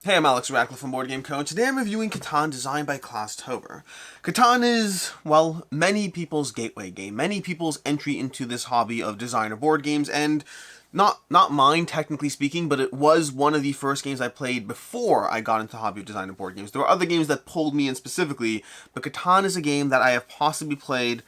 Hey, I'm Alex Radcliffe from Board Game Co. and today I'm reviewing Catan designed by Klaus Tober. Catan is, well, many people's gateway game, many people's entry into this hobby of designer board games, and not mine technically speaking, but it was one of the first games I played before I got into the hobby of designer board games. There were other games that pulled me in specifically, but Catan is a game that I have possibly played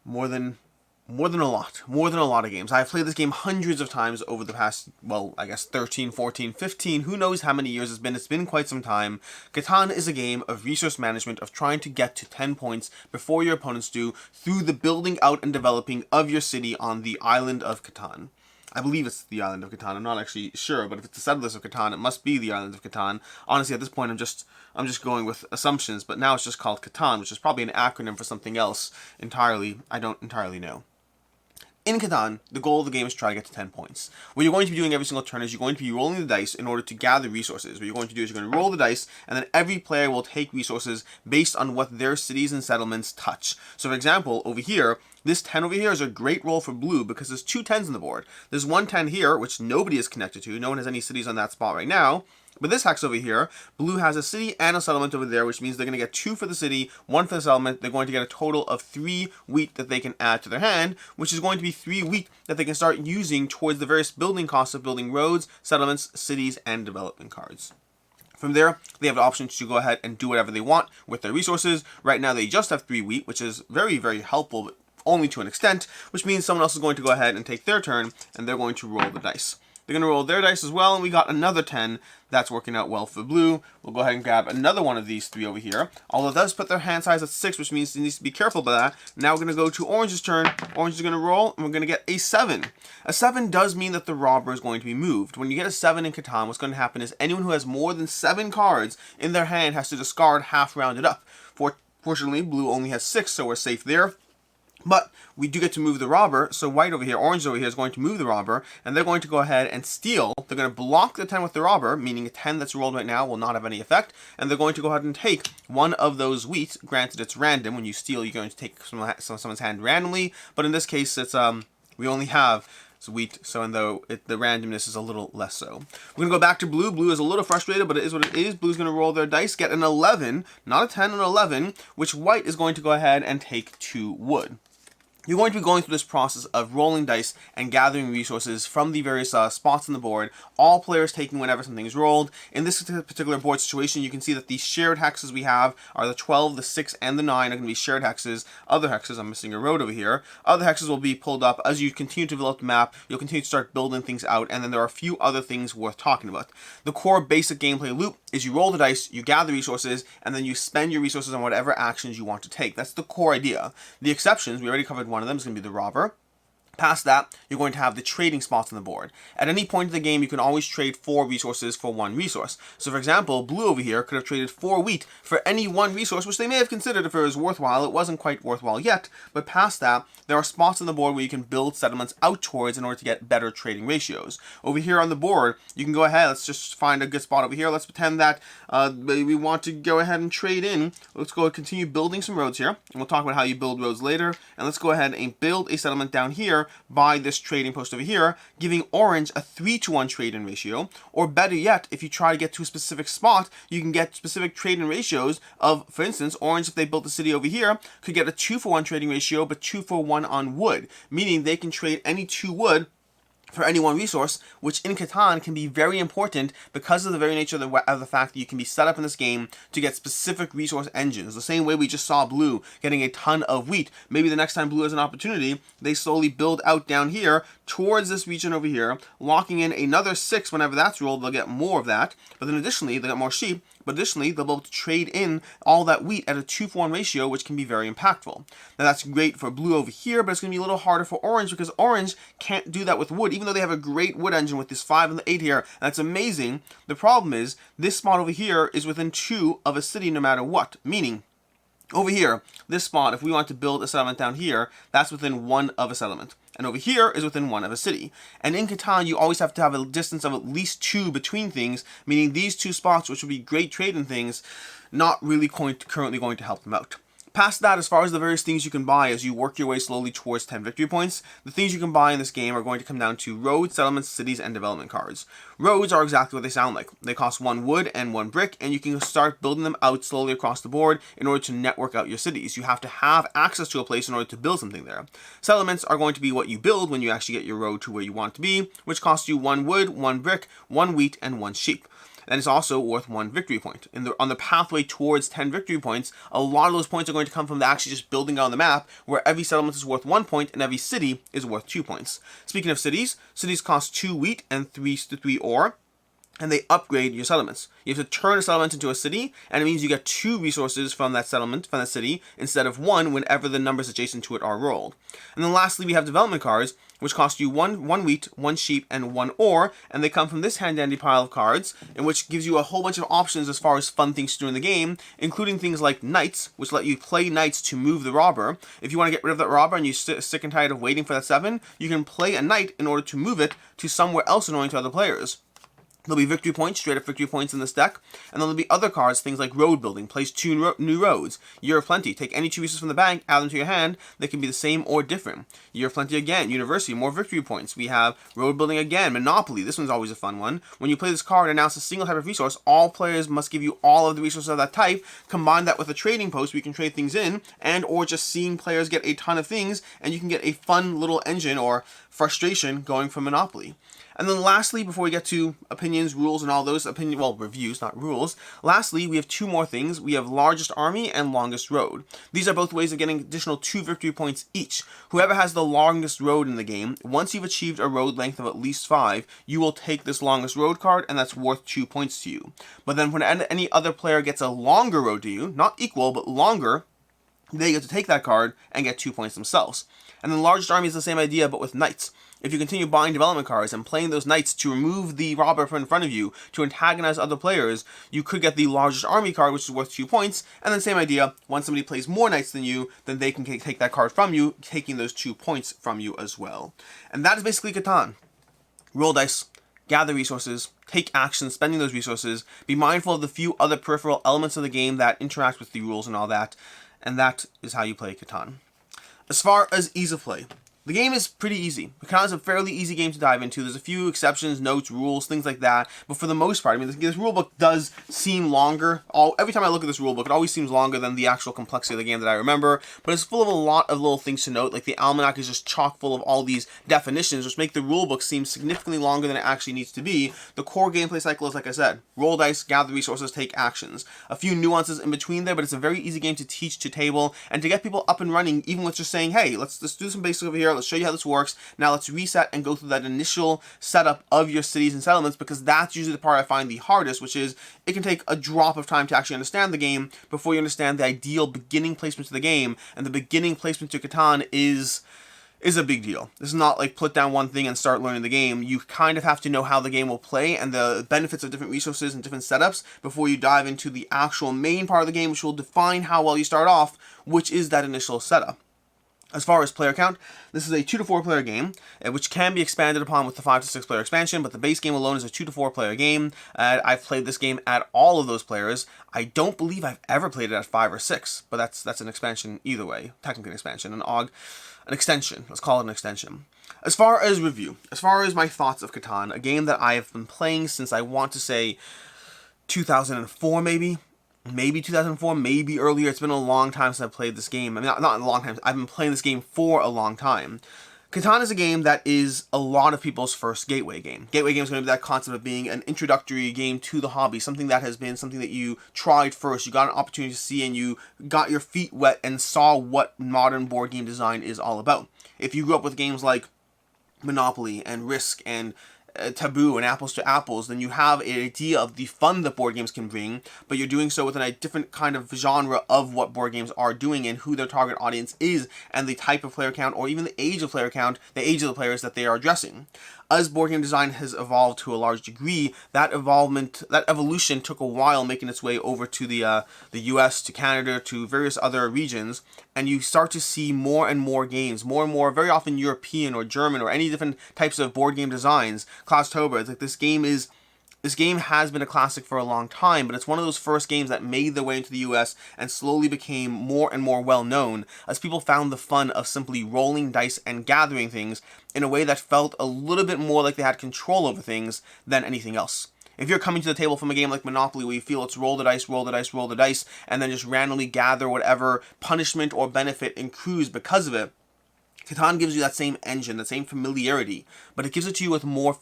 more than more than a lot of games. I've played this game hundreds of times over the past, well, I guess 13, 14, 15, who knows how many years it's been quite some time. Catan is a game of resource management, of trying to get to 10 points before your opponents do, through the building out and developing of your city on the island of Catan. I believe it's the island of Catan. I'm not actually sure, but if it's the Settlers of Catan, it must be the island of Catan. Honestly, at this point, I'm just going with assumptions, but now it's just called Catan, which is probably an acronym for something else entirely. I don't entirely know. In Catan, the goal of the game is to try to get to 10 points. What you're going to be doing every single turn is you're going to be rolling the dice in order to gather resources. What you're going to do is you're going to roll the dice, and then every player will take resources based on what their cities and settlements touch. So for example, over here, this 10 over here is a great roll for blue because there's two 10s on the board. There's one 10 here, which nobody is connected to. No one has any cities on that spot right now. But this hex over here, blue has a city and a settlement over there, which means they're going to get 2 for the city, 1 for the settlement. They're going to get a total of 3 wheat that they can add to their hand, which is going to be 3 wheat that they can start using towards the various building costs of building roads, settlements, cities, and development cards. From there, they have the option to go ahead and do whatever they want with their resources. Right now, they just have 3 wheat, which is very, very helpful, but only to an extent, which means someone else is going to go ahead and take their turn, and they're going to roll the dice. They're going to roll their dice as well, and we got another 10. That's working out well for blue. We'll go ahead and grab another one of these 3 over here. Although it does put their hand size at 6, which means it needs to be careful about that. Now we're going to go to orange's turn. Orange is going to roll, and we're going to get a 7. A 7 does mean that the robber is going to be moved. When you get a 7 in Catan, what's going to happen is anyone who has more than 7 cards in their hand has to discard half rounded up. Fortunately, blue only has 6, so we're safe there. But we do get to move the robber, so white over here, orange over here is going to move the robber, and they're going to go ahead and steal. They're going to block the 10 with the robber, meaning a 10 that's rolled right now will not have any effect, and they're going to go ahead and take one of those wheat. Granted, it's random. When you steal, you're going to take someone's hand randomly, but in this case, it's we only have wheat, so the randomness is a little less so. We're going to go back to blue. Blue is a little frustrated, but it is what it is. Blue's going to roll their dice, get an 11, not a 10, an 11, which white is going to go ahead and take 2 wood. You're going to be going through this process of rolling dice and gathering resources from the various spots on the board, all players taking whenever something is rolled. In this particular board situation, you can see that the shared hexes we have are the 12, the 6, and the 9 are going to be shared hexes. Other hexes, I'm missing a road over here, other hexes will be pulled up. As you continue to develop the map, you'll continue to start building things out, and then there are a few other things worth talking about. The core basic gameplay loop is you roll the dice, you gather resources, and then you spend your resources on whatever actions you want to take. That's the core idea. The exceptions, we already covered one of them, is going to be the robber. Past that, you're going to have the trading spots on the board. At any point in the game, you can always trade 4 resources for 1 resource. So for example, blue over here could have traded 4 wheat for any 1 resource, which they may have considered if it was worthwhile. It wasn't quite worthwhile yet, but past that, there are spots on the board where you can build settlements out towards in order to get better trading ratios. Over here on the board, you can go ahead, let's just find a good spot over here. Let's pretend that we want to go ahead and trade in. Let's go and continue building some roads here, and we'll talk about how you build roads later. And let's go ahead and build a settlement down here by this trading post over here, giving orange a 3-to-1 trade-in ratio. Or better yet, if you try to get to a specific spot, you can get specific trade-in ratios of, for instance, orange, if they built a city over here, could get a 2-for-1 trading ratio, but 2-for-1 on wood, meaning they can trade any 2 wood for any 1 resource, which in Catan can be very important because of the very nature of the fact that you can be set up in this game to get specific resource engines. The same way we just saw blue getting a ton of wheat. Maybe the next time blue has an opportunity, they slowly build out down here towards this region over here, locking in another 6 whenever that's rolled. They'll get more of that, but then additionally, they'll get more sheep. But additionally, they'll be able to trade in all that wheat at a 2-for-1 ratio, which can be very impactful. Now that's great for blue over here, but it's going to be a little harder for orange because orange can't do that with wood, even though they have a great wood engine with this 5 and the 8 here. And that's amazing. The problem is, this spot over here is within 2 of a city no matter what, meaning over here, this spot, if we want to build a settlement down here, that's within 1 of a settlement. And over here is within 1 of a city. And in Catan, you always have to have a distance of at least 2 between things, meaning these 2 spots, which would be great trading things, not really currently going to help them out. Past that, as far as the various things you can buy as you work your way slowly towards 10 victory points, the things you can buy in this game are going to come down to roads, settlements, cities, and development cards. Roads are exactly what they sound like. They cost 1 wood and 1 brick, and you can start building them out slowly across the board in order to network out your cities. You have to have access to a place in order to build something there. Settlements are going to be what you build when you actually get your road to where you want it to be, which costs you 1 wood, 1 brick, 1 wheat, and 1 sheep. And it's also worth 1 victory point. On the pathway towards 10 victory points, a lot of those points are going to come from actually just building out on the map, where every settlement is worth 1 point and every city is worth 2 points. Speaking of cities, cities cost 2 wheat and 3 ore, and they upgrade your settlements. You have to turn a settlement into a city, and it means you get 2 resources from that settlement, from that city, instead of 1 whenever the numbers adjacent to it are rolled. And then lastly, we have development cards, which cost you 1 wheat, 1 sheep, and 1 ore, and they come from this hand-dandy pile of cards, in which gives you a whole bunch of options as far as fun things to do in the game, including things like knights, which let you play knights to move the robber. If you want to get rid of that robber and you're sick and tired of waiting for that 7, you can play a knight in order to move it to somewhere else annoying to other players. There'll be victory points, straight up victory points in this deck, and then there'll be other cards, things like road building, place 2 new roads, Year of Plenty, take any 2 resources from the bank, add them to your hand, they can be the same or different. Year of Plenty again, University, more victory points, we have road building again, Monopoly, this one's always a fun one. When you play this card and announce a single type of resource, all players must give you all of the resources of that type, combine that with a trading post where you can trade things in, and or just seeing players get a ton of things, and you can get a fun little engine or frustration going from Monopoly. And then lastly, before we get to opinions, rules, and all those reviews, not rules. Lastly, we have 2 more things. We have largest army and longest road. These are both ways of getting additional 2 victory points each. Whoever has the longest road in the game, once you've achieved a road length of at least 5, you will take this longest road card, and that's worth 2 points to you. But then when any other player gets a longer road to you, not equal, but longer, they get to take that card and get 2 points themselves. And then largest army is the same idea, but with knights. If you continue buying development cards and playing those knights to remove the robber from in front of you, to antagonize other players, you could get the largest army card, which is worth 2 points. And then same idea, once somebody plays more knights than you, then they can take that card from you, taking those 2 points from you as well. And that is basically Catan. Roll dice, gather resources, take action spending those resources, be mindful of the few other peripheral elements of the game that interact with the rules and all that, and that is how you play Catan. As far as ease of play, the game is pretty easy. Catan is a fairly easy game to dive into. There's a few exceptions, notes, rules, things like that. But for the most part, I mean, this rulebook does seem longer. Every time I look at this rulebook, it always seems longer than the actual complexity of the game that I remember. But it's full of a lot of little things to note. Like the almanac is just chock full of all these definitions, which make the rulebook seem significantly longer than it actually needs to be. The core gameplay cycle is, like I said, roll dice, gather resources, take actions. A few nuances in between there, but it's a very easy game to teach to table and to get people up and running, even with just saying, hey, let's do some basics over here. Let's show you how this works. Now let's reset and go through that initial setup of your cities and settlements, because that's usually the part I find the hardest, which is it can take a drop of time to actually understand the game before you understand the ideal beginning placement to the game. And the beginning placement to Catan is a big deal. This is not like put down one thing and start learning the game. You kind of have to know how the game will play and the benefits of different resources and different setups before you dive into the actual main part of the game, which will define how well you start off, which is that initial setup. As far as player count, this is a 2 to 4 player game, which can be expanded upon with the 5 to 6 player expansion, but the base game alone is a 2 to 4 player game. I've played this game at all of those players. I don't believe I've ever played it at 5 or 6, but that's an expansion either way. Technically an expansion, an extension. Let's call it an extension. As far as review, as far as my thoughts of Catan, a game that I have been playing since I want to say 2004 maybe 2004, maybe earlier. It's been a long time since I've played this game. I mean, not a long time. I've been playing this game for a long time. Catan is a game that is a lot of people's first gateway game. Gateway game is going to be that concept of being an introductory game to the hobby, something that has been something that you tried first, you got an opportunity to see, and you got your feet wet and saw what modern board game design is all about. If you grew up with games like Monopoly and Risk and Taboo and Apples to Apples, then you have an idea of the fun that board games can bring, but you're doing so within a different kind of genre of what board games are doing and who their target audience is and the type of player count or even the age of player count, the age of the players that they are addressing. As board game design has evolved to a large degree, that evolution took a while making its way over to the US, to Canada, to various other regions, and you start to see more and more games, more and more, very often European or German or any different types of board game designs. Cloustober, it's like this game is This game has been a classic for a long time, but it's one of those first games that made their way into the US and slowly became more and more well known as people found the fun of simply rolling dice and gathering things in a way that felt a little bit more like they had control over things than anything else. If you're coming to the table from a game like Monopoly where you feel it's roll the dice, roll the dice, roll the dice, and then just randomly gather whatever punishment or benefit accrues because of it, Catan gives you that same engine, that same familiarity, but it gives it to you with more of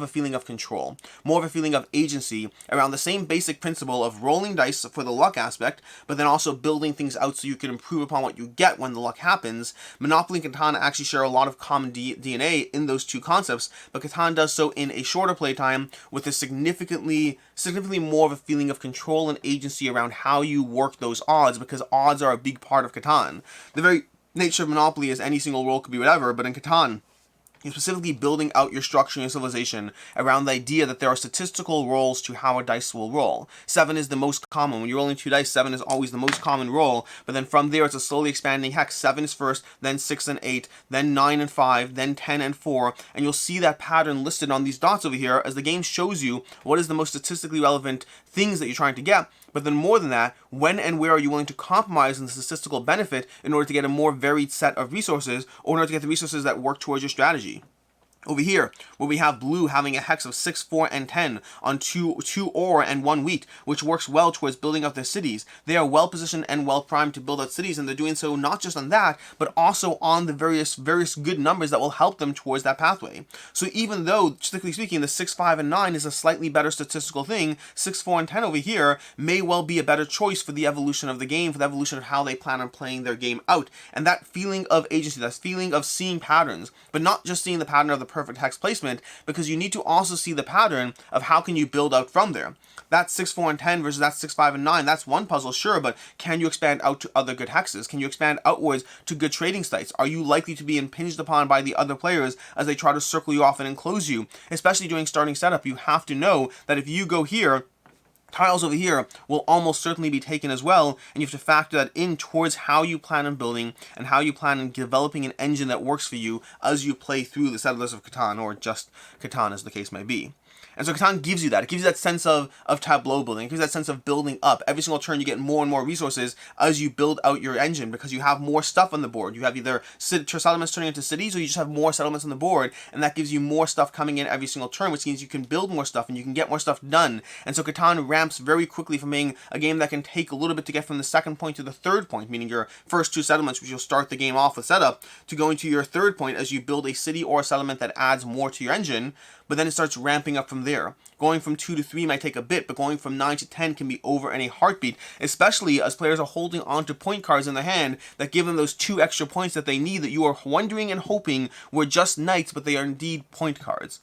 a feeling of control, more of a feeling of agency around the same basic principle of rolling dice for the luck aspect, but then also building things out so you can improve upon what you get when the luck happens. Monopoly and Catan actually share a lot of common DNA in those two concepts, but Catan does so in a shorter playtime with a significantly more of a feeling of control and agency around how you work those odds, because odds are a big part of Catan. The very nature of Monopoly is any single roll could be whatever, but in Catan, you're specifically building out your structure and your civilization around the idea that there are statistical rolls to how a dice will roll. 7 is the most common. When you're rolling 2 dice, 7 is always the most common roll, but then from there it's a slowly expanding hex. 7 is first, then 6 and 8, then 9 and 5, then 10 and 4, and you'll see that pattern listed on these dots over here as the game shows you what is the most statistically relevant things that you're trying to get. But then more than that, when and where are you willing to compromise on the statistical benefit in order to get a more varied set of resources, or in order to get the resources that work towards your strategy? Over here, where we have blue having a hex of 6, 4, and 10 on 2 ore and 1 wheat, which works well towards building up their cities. They are well positioned and well primed to build out cities, and they're doing so not just on that, but also on the various good numbers that will help them towards that pathway. So even though, strictly speaking, the 6, 5, and 9 is a slightly better statistical thing, 6, 4, and 10 over here may well be a better choice for the evolution of the game, for the evolution of how they plan on playing their game out. And that feeling of agency, that feeling of seeing patterns, but not just seeing the pattern of the perfect hex placement, because you need to also see the pattern of how can you build out from there. That's 6, 4, and 10 versus that's 6, 5, and 9. That's one puzzle, sure, but can you expand out to other good hexes? Can you expand outwards to good trading sites? Are you likely to be impinged upon by the other players as they try to circle you off and enclose you? Especially during starting setup, you have to know that if you go here, tiles over here will almost certainly be taken as well, and you have to factor that in towards how you plan on building and how you plan on developing an engine that works for you as you play through the Settlers of Catan, or just Catan as the case may be. And so Catan gives you that. It gives you that sense of tableau building. It gives you that sense of building up. Every single turn you get more and more resources as you build out your engine, because you have more stuff on the board. You have either settlements turning into cities, or you just have more settlements on the board, and that gives you more stuff coming in every single turn, which means you can build more stuff and you can get more stuff done. And so Catan ramps very quickly from being a game that can take a little bit to get from the second point to the third point, meaning your first 2 settlements, which you'll start the game off with setup, to going to your third point as you build a city or a settlement that adds more to your engine. But then it starts ramping up from there. Going from 2 to 3 might take a bit, but going from 9 to 10 can be over in a heartbeat, especially as players are holding on to point cards in their hand that give them those 2 extra points that they need, that you are wondering and hoping were just knights, but they are indeed point cards.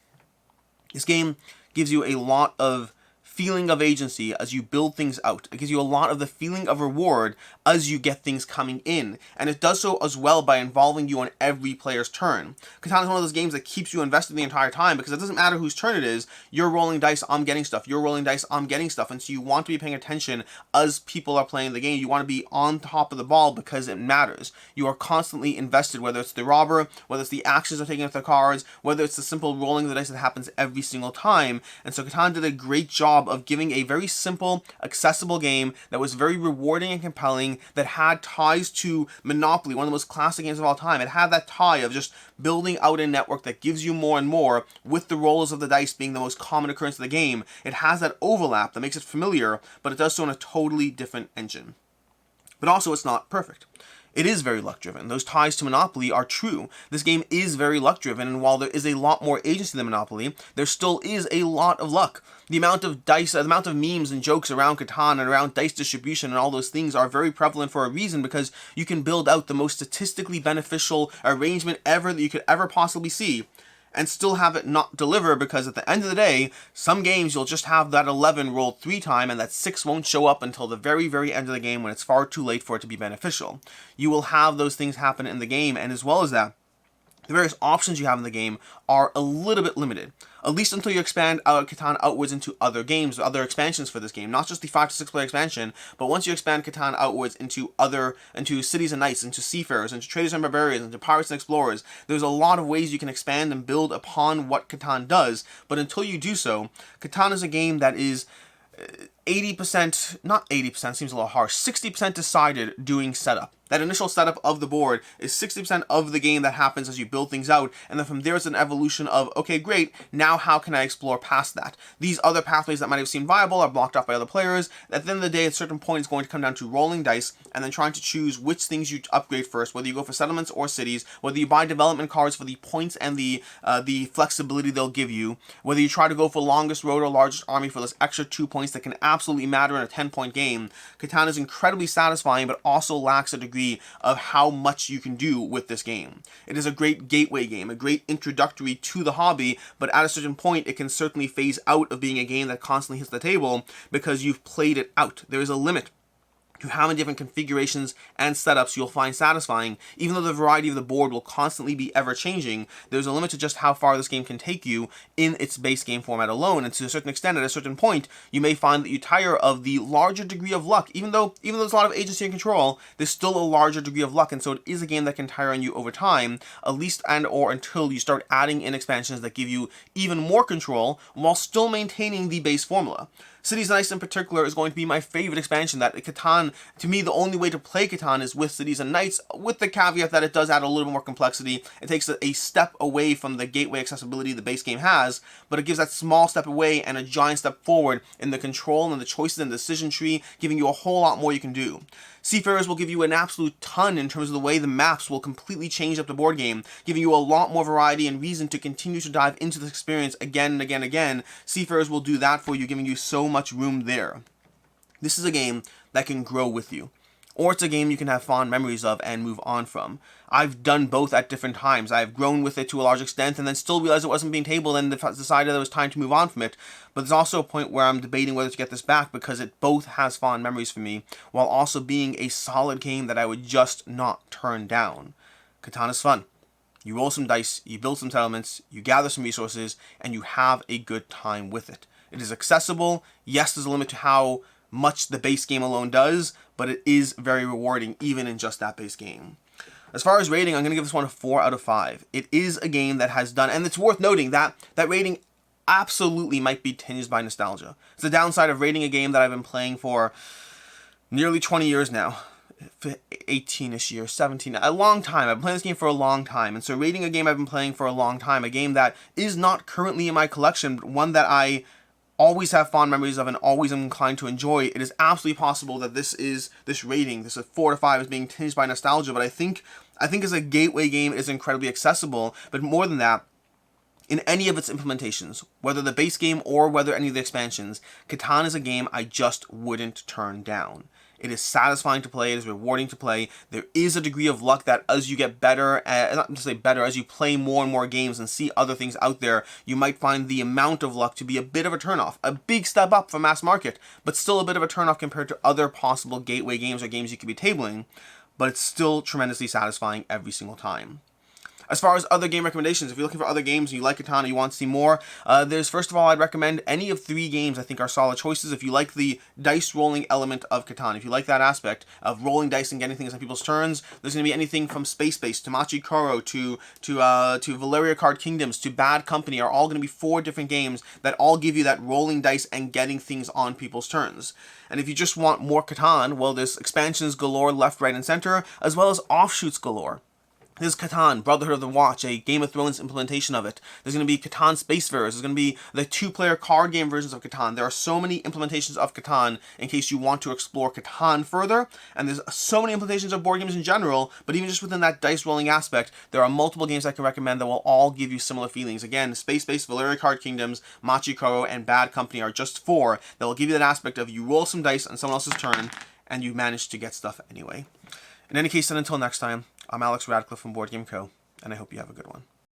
This game gives you a lot of feeling of agency as you build things out. It gives you a lot of the feeling of reward as you get things coming in, and it does so as well by involving you on every player's turn. Catan is one of those games that keeps you invested the entire time, because it doesn't matter whose turn it is. You're rolling dice, I'm getting stuff. You're rolling dice, I'm getting stuff. And so you want to be paying attention as people are playing the game. You want to be on top of the ball because it matters. You are constantly invested, whether it's the robber, whether it's the actions of taking up the cards, whether it's the simple rolling of the dice that happens every single time. And so Catan did a great job of giving a very simple, accessible game that was very rewarding and compelling, that had ties to Monopoly, one of the most classic games of all time. It had that tie of just building out a network that gives you more and more, with the rolls of the dice being the most common occurrence of the game. It has that overlap that makes it familiar, but it does so in a totally different engine. But also, it's not perfect. It is very luck-driven. Those ties to Monopoly are true. This game is very luck-driven, and while there is a lot more agency than Monopoly, there still is a lot of luck. The amount of dice, the amount of memes and jokes around Catan and around dice distribution and all those things are very prevalent for a reason, because you can build out the most statistically beneficial arrangement ever that you could ever possibly see, and still have it not deliver, because at the end of the day, some games you'll just have that 11 rolled 3 times and that 6 won't show up until the very, very end of the game when it's far too late for it to be beneficial. You will have those things happen in the game, and as well as that, the various options you have in the game are a little bit limited, at least until you expand Catan outwards into other games, other expansions for this game. Not just the 5 to 6 player expansion, but once you expand Catan outwards into cities and knights, into seafarers, into traders and barbarians, into pirates and explorers, there's a lot of ways you can expand and build upon what Catan does. But until you do so, Catan is a game that is 80%, not 80%, seems a little harsh, 60% decided doing setup. That initial setup of the board is 60% of the game that happens as you build things out, and then from there it's an evolution of, okay, great, now how can I explore past that? These other pathways that might have seemed viable are blocked off by other players. At the end of the day, at a certain point, it's going to come down to rolling dice and then trying to choose which things you upgrade first, whether you go for settlements or cities, whether you buy development cards for the points and the flexibility they'll give you, whether you try to go for longest road or largest army for those extra 2 points that can absolutely matter in a 10-point game. Catan is incredibly satisfying, but also lacks a degree of how much you can do with this game. It is a great gateway game, a great introductory to the hobby, but at a certain point it can certainly phase out of being a game that constantly hits the table because you've played it out. There is a limit to how many different configurations and setups you'll find satisfying. Even though the variety of the board will constantly be ever changing, there's a limit to just how far this game can take you in its base game format alone, and to a certain extent, at a certain point, you may find that you tire of the larger degree of luck. Even though there's a lot of agency and control, there's still a larger degree of luck, and so it is a game that can tire on you over time, at least and or until you start adding in expansions that give you even more control while still maintaining the base formula. Cities and Knights in particular is going to be my favorite expansion. That Catan, to me, the only way to play Catan is with Cities and Knights, with the caveat that it does add a little bit more complexity. It takes a step away from the gateway accessibility the base game has, but it gives that small step away and a giant step forward in the control and the choices and decision tree, giving you a whole lot more you can do. Seafarers will give you an absolute ton in terms of the way the maps will completely change up the board game, giving you a lot more variety and reason to continue to dive into this experience again and again and again. Seafarers will do that for you, giving you so much room there. This is a game that can grow with you, or it's a game you can have fond memories of and move on from. I've done both at different times. I've grown with it to a large extent and then still realized it wasn't being tabled and decided that it was time to move on from it. But there's also a point where I'm debating whether to get this back because it both has fond memories for me while also being a solid game that I would just not turn down. Catan is fun. You roll some dice, you build some settlements, you gather some resources, and you have a good time with it. It is accessible. Yes, there's a limit to how much the base game alone does, but it is very rewarding even in just that base game. As far as rating, I'm going to give this one a 4 out of 5. It is a game that has done, and it's worth noting that that rating absolutely might be tinged by nostalgia. It's the downside of rating a game that I've been playing for nearly 20 years now. 18-ish years, 17, a long time. I've been playing this game for a long time, and so rating a game I've been playing for a long time, a game that is not currently in my collection, but one that I always have fond memories of and always am inclined to enjoy, it is absolutely possible that this rating, this 4 to 5, is being tinged by nostalgia, but I think as a gateway game it is incredibly accessible. But more than that, in any of its implementations, whether the base game or whether any of the expansions, Catan is a game I just wouldn't turn down. It is satisfying to play, it is rewarding to play. There is a degree of luck that as you get better, not to say better, as you play more and more games and see other things out there, you might find the amount of luck to be a bit of a turnoff. A big step up for mass market, but still a bit of a turnoff compared to other possible gateway games or games you could be tabling, but it's still tremendously satisfying every single time. As far as other game recommendations, if you're looking for other games and you like Catan and you want to see more, there's, first of all, I'd recommend any of 3 games I think are solid choices. If you like the dice rolling element of Catan, if you like that aspect of rolling dice and getting things on people's turns, there's going to be anything from Space Base to Machi Koro to Valeria Card Kingdoms to Bad Company are all going to be 4 different games that all give you that rolling dice and getting things on people's turns. And if you just want more Catan, well, there's expansions galore left, right, and center, as well as offshoots galore. There's Catan, Brotherhood of the Watch, a Game of Thrones implementation of it. There's going to be Catan Spacefarers. There's going to be the 2-player card game versions of Catan. There are so many implementations of Catan in case you want to explore Catan further. And there's so many implementations of board games in general, but even just within that dice rolling aspect, there are multiple games I can recommend that will all give you similar feelings. Again, Space Base, Valeria Card Kingdoms, Machi Koro, and Bad Company are just 4 that will give you that aspect of you roll some dice on someone else's turn, and you manage to get stuff anyway. In any case, then until next time, I'm Alex Radcliffe from Board Game Co., and I hope you have a good one.